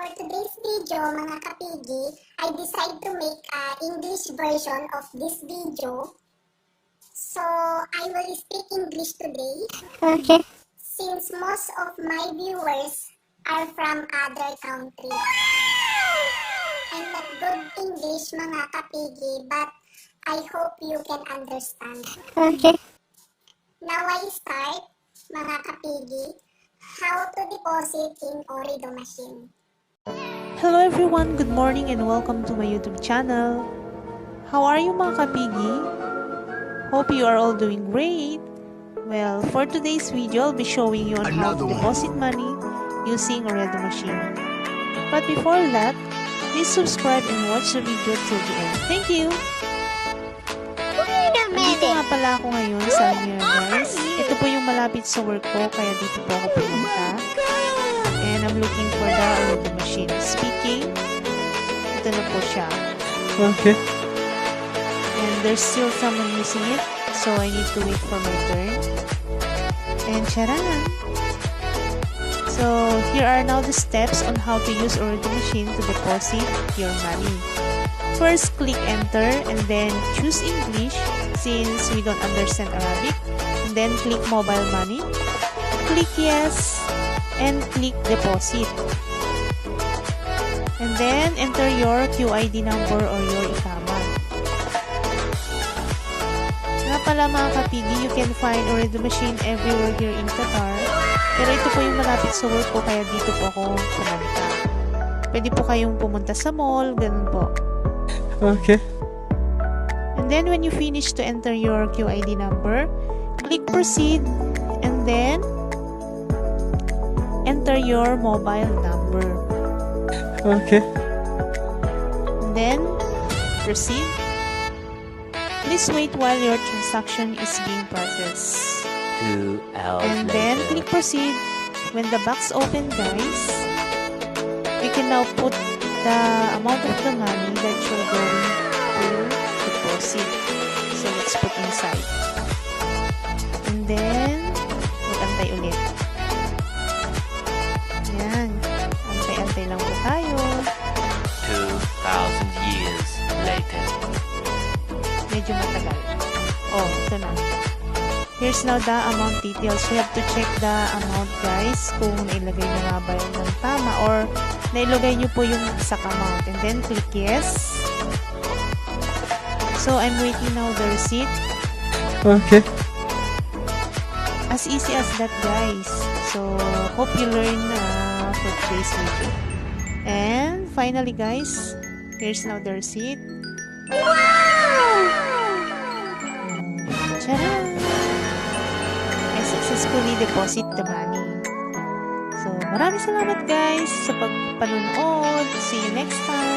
For today's video, mga kapigi, I decide to make an English version of this video. So, I will speak English today. Okay. Since most of my viewers are from other countries. I'm not good English, mga kapigi, but I hope you can understand. Okay. Now I start, mga kapigi, how to deposit in Orido machine. Hello everyone, good morning and welcome to my YouTube channel. How are you mga kapigi? Hope you are all doing great. Well, for today's video, I'll be showing you on how to deposit money using Orido machine. But before that, please subscribe and watch the video till the end. Thank you! Wait a Dito nga minute. pala ako ngayon sa Almira guys. Ito po yung malapit sa work ko, kaya dito po ako pumunta. And I'm looking for the Orido machine. Speaking, ito na po siya. Okay. And there's still someone using it, so I need to wait for my turn. And charan! So here are now the steps on how to use Orido machine to deposit your money. First, click enter and then choose English since we don't understand Arabic. And then click mobile money. Click yes and click deposit. And then enter your QID number or your ikama. Nga pala mga kapigi, you can find Orido machine everywhere here in Qatar. Pero ito po yung malapit sa work ko, kaya dito po ako pumunta. Pwede po kayong pumunta sa mall, ganun po. Okay. And then when you finish to enter your QID number, click proceed and then enter your mobile number. Okay. And then proceed. Please wait while your transaction is being processed. 2 hours And then later. click proceed. When the box open, guys, you can now put the amount of the money that you're going to deposit. So let's put inside. And then mag-antay ulit. Yan. Antay-antay lang po tayo. 2,000 years later. Medyo matagal. Oh, ito na. Here's now the amount details. You have to check the amount, guys, kung nailagay nyo nga ba yun ng tama or nailagay nyo po yung exact amount. And then click yes. So, I'm waiting now the receipt. Okay. As easy as that, guys. So, hope you learn for today's video. And finally, guys, here's now the receipt. Tcharam! I successfully deposit the money. So, maraming salamat guys sa pagpanonood. See you next time!